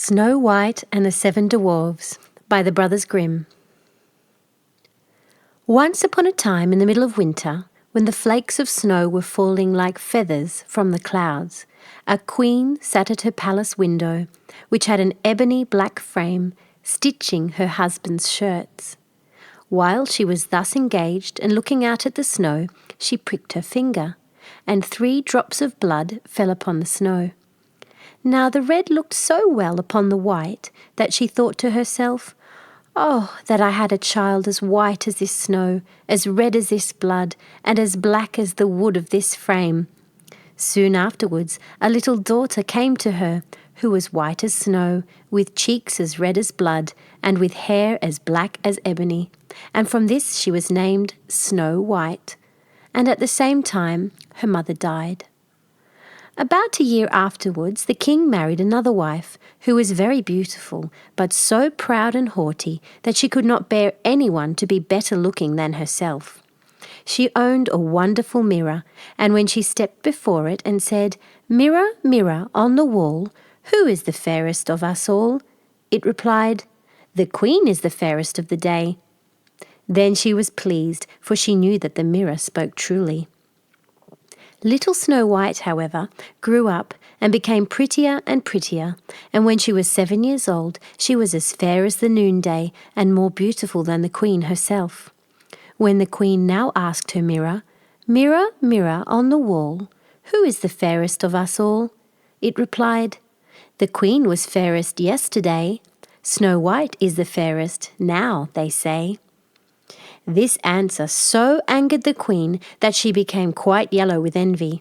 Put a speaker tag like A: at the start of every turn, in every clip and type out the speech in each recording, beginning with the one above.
A: Snow White and the Seven Dwarves by the Brothers Grimm. Once upon a time in the middle of winter, when the flakes of snow were falling like feathers from the clouds, a queen sat at her palace window, which had an ebony black frame, stitching her husband's shirts. While she was thus engaged and looking out at the snow, she pricked her finger, and 3 drops of blood fell upon the snow. Now the red looked so well upon the white that she thought to herself, "Oh, that I had a child as white as this snow, as red as this blood, and as black as the wood of this frame." Soon afterwards a little daughter came to her, who was white as snow, with cheeks as red as blood, and with hair as black as ebony, and from this she was named Snow White. And at the same time her mother died. About a year afterwards the king married another wife, who was very beautiful, but so proud and haughty that she could not bear anyone to be better looking than herself. She owned a wonderful mirror, and when she stepped before it and said, "Mirror, mirror on the wall, who is the fairest of us all?" it replied, "The queen is the fairest of the day." Then she was pleased, for she knew that the mirror spoke truly. Little Snow White, however, grew up and became prettier and prettier, and when she was 7 years old, she was as fair as the noonday and more beautiful than the queen herself. When the queen now asked her mirror, "Mirror, mirror on the wall, who is the fairest of us all?" it replied, "The queen was fairest yesterday. Snow White is the fairest now, they say." This answer so angered the queen that she became quite yellow with envy.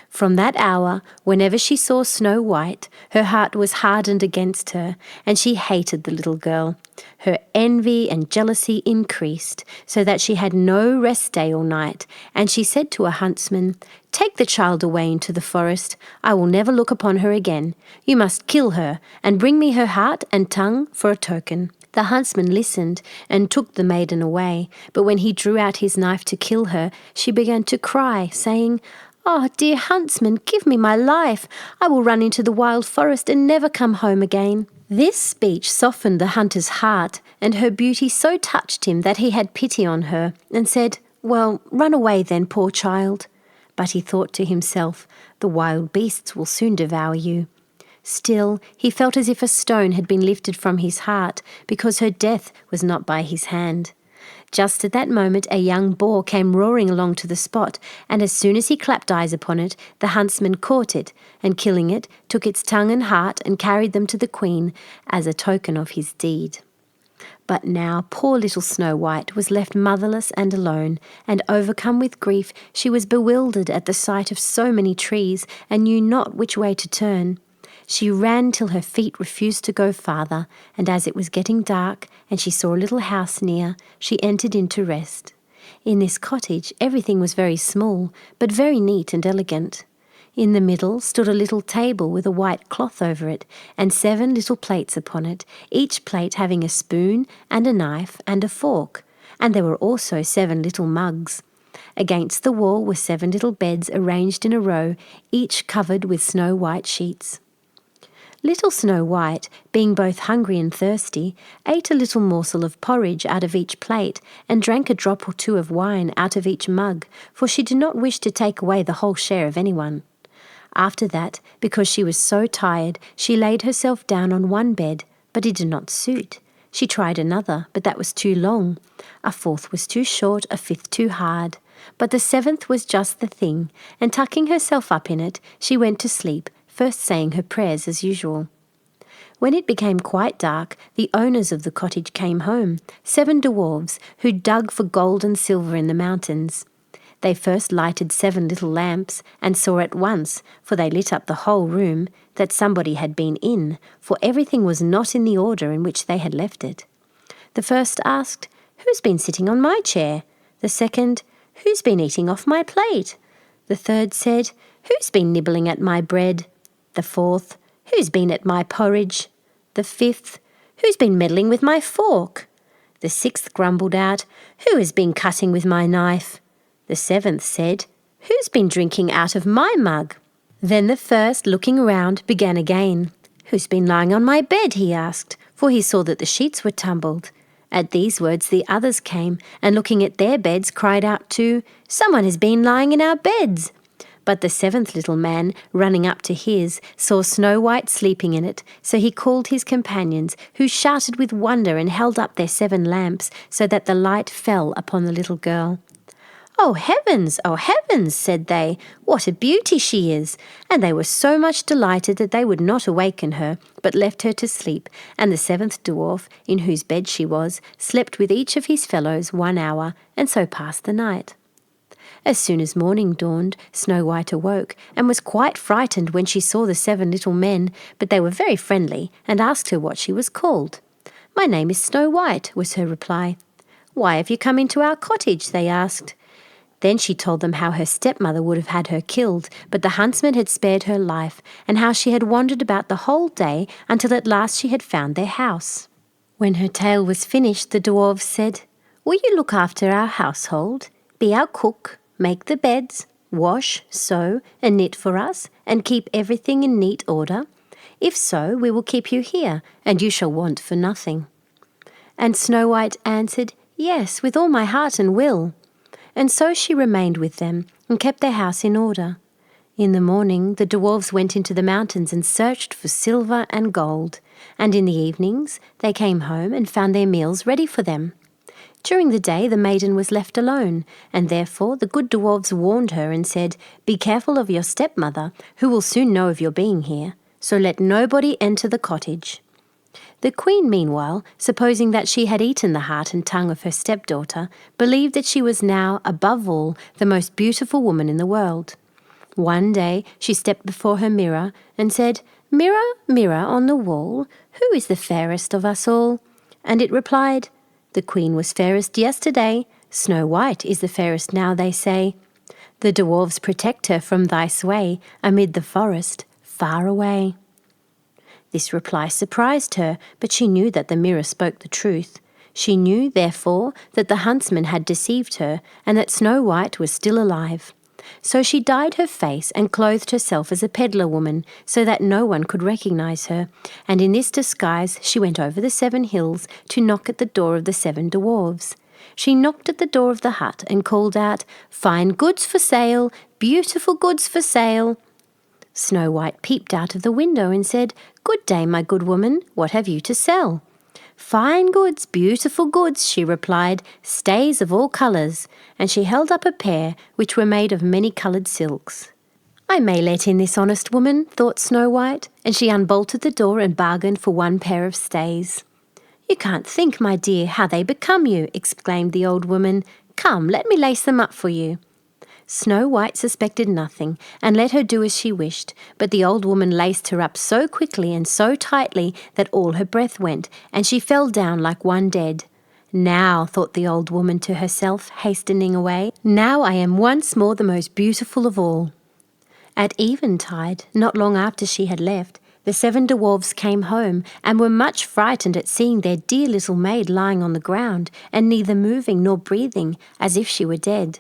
A: From that hour, whenever she saw Snow White, her heart was hardened against her, and she hated the little girl. Her envy and jealousy increased, so that she had no rest day or night, and she said to a huntsman, "Take the child away into the forest. I will never look upon her again. You must kill her, and bring me her heart and tongue for a token." The huntsman listened and took the maiden away, but when he drew out his knife to kill her, she began to cry, saying, "Oh, dear huntsman, give me my life. I will run into the wild forest and never come home again." This speech softened the hunter's heart, and her beauty so touched him that he had pity on her and said, "Well, run away then, poor child." But he thought to himself, "The wild beasts will soon devour you." Still, he felt as if a stone had been lifted from his heart, because her death was not by his hand. Just at that moment a young boar came roaring along to the spot, and as soon as he clapped eyes upon it, the huntsman caught it, and killing it, took its tongue and heart and carried them to the queen as a token of his deed. But now poor little Snow White was left motherless and alone, and overcome with grief, she was bewildered at the sight of so many trees, and knew not which way to turn. She ran till her feet refused to go farther, and as it was getting dark and she saw a little house near, she entered in to rest. In this cottage everything was very small, but very neat and elegant. In the middle stood a little table with a white cloth over it, and 7 little plates upon it, each plate having a spoon and a knife and a fork, and there were also 7 little mugs. Against the wall were 7 little beds arranged in a row, each covered with snow white sheets. Little Snow White, being both hungry and thirsty, ate a little morsel of porridge out of each plate and drank a drop or 2 of wine out of each mug, for she did not wish to take away the whole share of anyone. After that, because she was so tired, she laid herself down on one bed, but it did not suit. She tried another, but that was too long. A 4th was too short, a 5th too hard. But the 7th was just the thing, and tucking herself up in it, she went to sleep, first saying her prayers as usual. When it became quite dark, the owners of the cottage came home, 7 dwarves, who dug for gold and silver in the mountains. They first lighted 7 little lamps, and saw at once, for they lit up the whole room, that somebody had been in, for everything was not in the order in which they had left it. The first asked, "Who's been sitting on my chair?" The second, "Who's been eating off my plate?" The third said, "Who's been nibbling at my bread?" The 4th, "Who's been at my porridge?" The 5th, "Who's been meddling with my fork?" The 6th grumbled out, "Who has been cutting with my knife?" The 7th said, "Who's been drinking out of my mug?" Then the first, looking round, began again, "Who's been lying on my bed?" he asked, for he saw that the sheets were tumbled. At these words the others came, and looking at their beds cried out too, "Someone has been lying in our beds." But the seventh little man, running up to his, saw Snow White sleeping in it, so he called his companions, who shouted with wonder and held up their 7 lamps, so that the light fell upon the little girl. "Oh heavens, said they, "what a beauty she is!" And they were so much delighted that they would not awaken her, but left her to sleep, and the 7th dwarf, in whose bed she was, slept with each of his fellows 1 hour, and so passed the night. As soon as morning dawned, Snow White awoke, and was quite frightened when she saw the 7 little men, but they were very friendly, and asked her what she was called. "My name is Snow White," was her reply. "Why have you come into our cottage?" they asked. Then she told them how her stepmother would have had her killed, but the huntsman had spared her life, and how she had wandered about the whole day until at last she had found their house. When her tale was finished, the dwarves said, "Will you look after our household, be our cook, make the beds, wash, sew, and knit for us, and keep everything in neat order? If so, we will keep you here, and you shall want for nothing." And Snow White answered, "Yes, with all my heart and will." And so she remained with them, and kept their house in order. In the morning the dwarves went into the mountains and searched for silver and gold, and in the evenings they came home and found their meals ready for them. During the day the maiden was left alone, and therefore the good dwarves warned her and said, "Be careful of your stepmother, who will soon know of your being here, so let nobody enter the cottage." The queen, meanwhile, supposing that she had eaten the heart and tongue of her stepdaughter, believed that she was now, above all, the most beautiful woman in the world. One day she stepped before her mirror and said, "Mirror, mirror on the wall, who is the fairest of us all?" And it replied, "The queen was fairest yesterday, Snow White is the fairest now, they say. The dwarves protect her from thy sway, amid the forest, far away." This reply surprised her, but she knew that the mirror spoke the truth. She knew, therefore, that the huntsman had deceived her, and that Snow White was still alive. So she dyed her face and clothed herself as a peddler woman, so that no one could recognize her, and in this disguise she went over the 7 hills to knock at the door of the 7 dwarves. She knocked at the door of the hut and called out, "Fine goods for sale, beautiful goods for sale." Snow White peeped out of the window and said, "Good day, my good woman, what have you to sell?" "Fine goods, beautiful goods," she replied, "stays of all colours," and she held up a pair which were made of many-coloured silks. "I may let in this honest woman," thought Snow White, and she unbolted the door and bargained for 1 pair of stays. "You can't think, my dear, how they become you," exclaimed the old woman. "Come, let me lace them up for you." Snow White suspected nothing, and let her do as she wished, but the old woman laced her up so quickly and so tightly that all her breath went, and she fell down like one dead. "Now," thought the old woman to herself, hastening away, "now I am once more the most beautiful of all." At eventide, not long after she had left, the 7 dwarves came home, and were much frightened at seeing their dear little maid lying on the ground, and neither moving nor breathing, as if she were dead.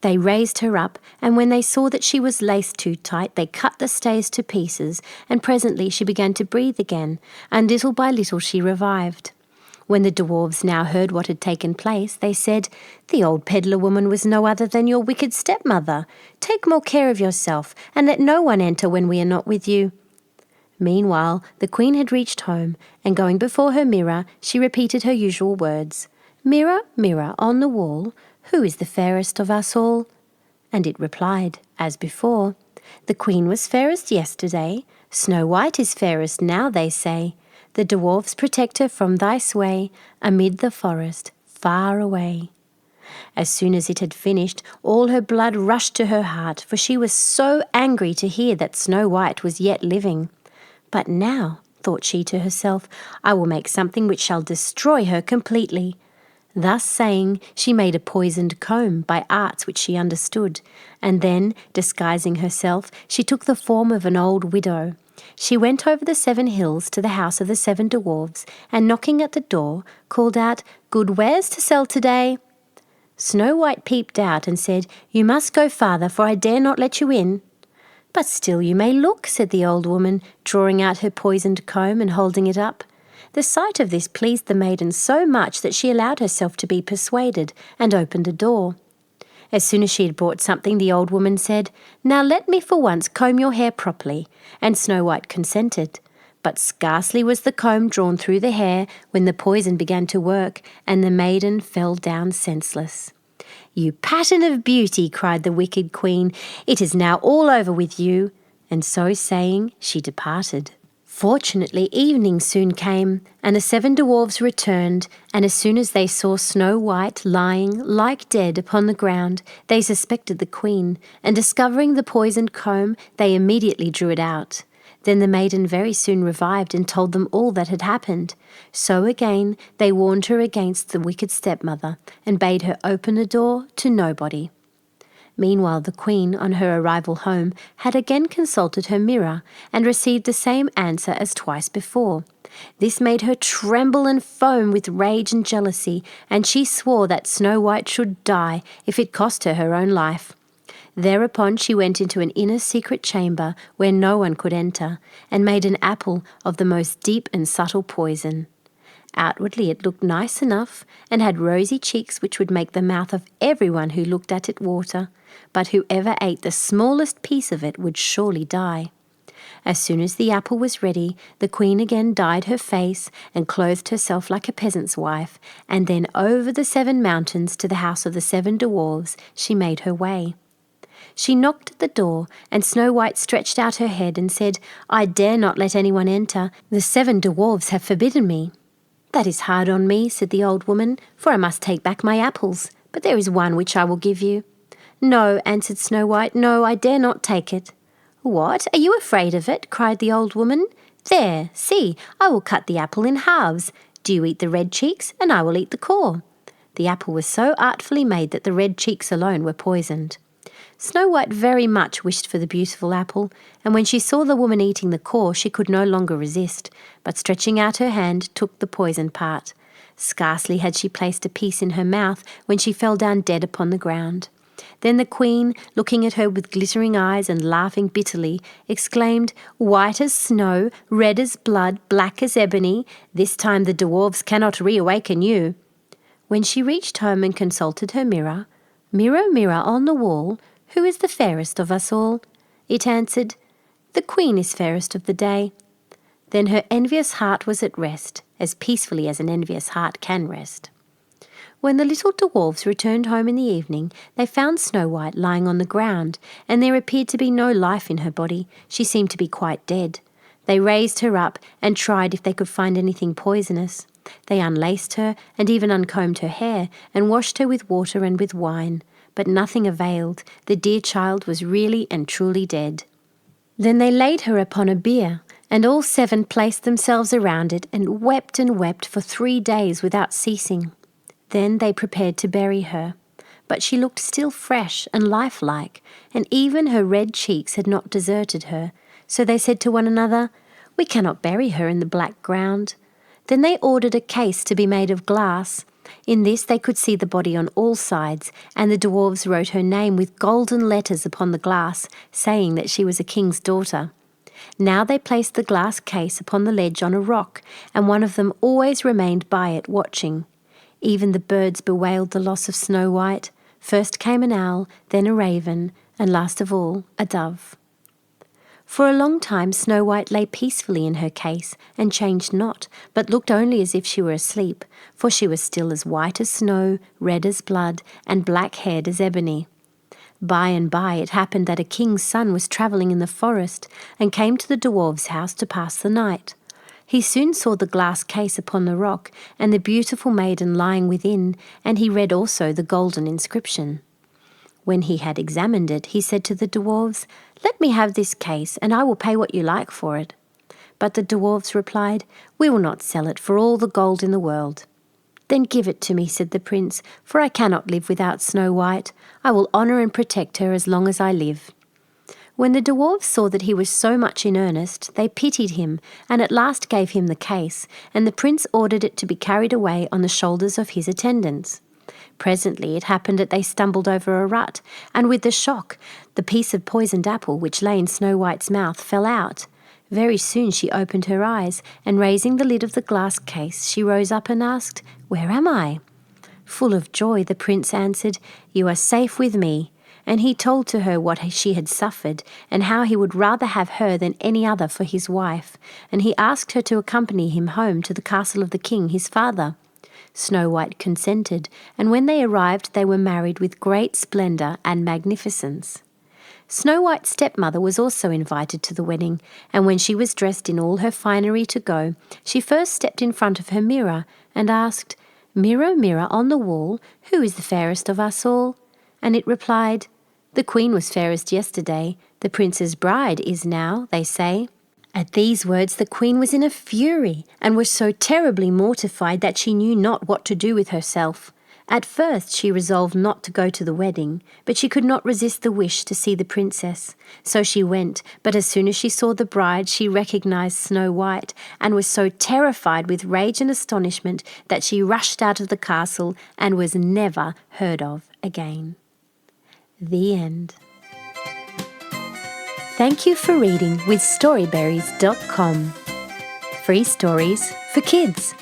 A: They raised her up, and when they saw that she was laced too tight, they cut the stays to pieces, and presently she began to breathe again, and little by little she revived. When the dwarves now heard what had taken place, they said, "The old peddler woman was no other than your wicked stepmother. Take more care of yourself, and let no one enter when we are not with you." Meanwhile, the queen had reached home, and going before her mirror, she repeated her usual words, "Mirror, mirror on the wall, who is the fairest of us all?" And it replied, as before, "The queen was fairest yesterday, Snow White is fairest now, they say. The dwarfs protect her from thy sway, amid the forest, far away." As soon as it had finished, all her blood rushed to her heart, for she was so angry to hear that Snow White was yet living. "But now," thought she to herself, "I will make something which shall destroy her completely." Thus saying, she made a poisoned comb by arts which she understood, and then, disguising herself, she took the form of an old widow. She went over the 7 hills to the house of the 7 dwarves, and knocking at the door, called out, "Good wares to sell today." Snow White peeped out and said, "You must go farther, for I dare not let you in." "But still you may look," said the old woman, drawing out her poisoned comb and holding it up. The sight of this pleased the maiden so much that she allowed herself to be persuaded and opened a door. As soon as she had brought something, the old woman said, "Now let me for once comb your hair properly," and Snow White consented. But scarcely was the comb drawn through the hair when the poison began to work, and the maiden fell down senseless. "You pattern of beauty," cried the wicked queen, "it is now all over with you." And so saying, she departed. Fortunately, evening soon came, and the 7 dwarves returned, and as soon as they saw Snow White lying like dead upon the ground, they suspected the queen, and discovering the poisoned comb, they immediately drew it out. Then the maiden very soon revived and told them all that had happened. So again they warned her against the wicked stepmother, and bade her open the door to nobody. Meanwhile the queen, on her arrival home, had again consulted her mirror, and received the same answer as twice before. This made her tremble and foam with rage and jealousy, and she swore that Snow White should die if it cost her her own life. Thereupon she went into an inner secret chamber where no one could enter, and made an apple of the most deep and subtle poison. Outwardly it looked nice enough, and had rosy cheeks which would make the mouth of everyone who looked at it water, but whoever ate the smallest piece of it would surely die. As soon as the apple was ready, the queen again dyed her face and clothed herself like a peasant's wife, and then over the 7 mountains to the house of the 7 dwarves she made her way. She knocked at the door, and Snow White stretched out her head and said, "I dare not let anyone enter. The 7 dwarves have forbidden me." "That is hard on me," said the old woman, "for I must take back my apples, but there is one which I will give you." "No," answered Snow White, "no, I dare not take it." "What, are you afraid of it?" cried the old woman. "There, see, I will cut the apple in halves. Do you eat the red cheeks, and I will eat the core." The apple was so artfully made that the red cheeks alone were poisoned. Snow White very much wished for the beautiful apple, and when she saw the woman eating the core, she could no longer resist, but stretching out her hand, took the poisoned part. Scarcely had she placed a piece in her mouth when she fell down dead upon the ground. Then the queen, looking at her with glittering eyes and laughing bitterly, exclaimed, "White as snow, red as blood, black as ebony, this time the dwarves cannot reawaken you." When she reached home and consulted her mirror, "Mirror, mirror on the wall, who is the fairest of us all?" it answered, "The queen is fairest of the day." Then her envious heart was at rest, as peacefully as an envious heart can rest. When the little dwarves returned home in the evening, they found Snow White lying on the ground, and there appeared to be no life in her body. She seemed to be quite dead. They raised her up and tried if they could find anything poisonous. They unlaced her and even uncombed her hair and washed her with water and with wine. But nothing availed. The dear child was really and truly dead. Then they laid her upon a bier, and all 7 placed themselves around it and wept for 3 days without ceasing. Then they prepared to bury her. But she looked still fresh and lifelike, and even her red cheeks had not deserted her. So they said to one another, "We cannot bury her in the black ground." Then they ordered a case to be made of glass. In this they could see the body on all sides, and the dwarves wrote her name with golden letters upon the glass, saying that she was a king's daughter. Now they placed the glass case upon the ledge on a rock, and one of them always remained by it watching. Even the birds bewailed the loss of Snow White. First came an owl, then a raven, and last of all a dove. For a long time Snow White lay peacefully in her case, and changed not, but looked only as if she were asleep, for she was still as white as snow, red as blood, and black-haired as ebony. By and by it happened that a king's son was travelling in the forest, and came to the dwarf's house to pass the night. He soon saw the glass case upon the rock, and the beautiful maiden lying within, and he read also the golden inscription. When he had examined it, he said to the dwarves, "Let me have this case, and I will pay what you like for it." But the dwarves replied, "We will not sell it for all the gold in the world." "Then give it to me," said the prince, "for I cannot live without Snow White. I will honour and protect her as long as I live." When the dwarves saw that he was so much in earnest, they pitied him, and at last gave him the case, and the prince ordered it to be carried away on the shoulders of his attendants. Presently it happened that they stumbled over a rut, and with the shock, the piece of poisoned apple which lay in Snow White's mouth fell out. Very soon she opened her eyes, and raising the lid of the glass case, she rose up and asked, "Where am I?" Full of joy, the prince answered, "You are safe with me." And he told to her what she had suffered, and how he would rather have her than any other for his wife, and he asked her to accompany him home to the castle of the king, his father. Snow White consented, and when they arrived they were married with great splendour and magnificence. Snow White's stepmother was also invited to the wedding, and when she was dressed in all her finery to go, she first stepped in front of her mirror and asked, "Mirror, mirror on the wall, who is the fairest of us all?" And it replied, "The queen was fairest yesterday, the prince's bride is now, they say." At these words the queen was in a fury, and was so terribly mortified that she knew not what to do with herself. At first she resolved not to go to the wedding, but she could not resist the wish to see the princess. So she went, but as soon as she saw the bride she recognized Snow White, and was so terrified with rage and astonishment that she rushed out of the castle and was never heard of again. The end. Thank you for reading with Storyberries.com. Free stories for kids.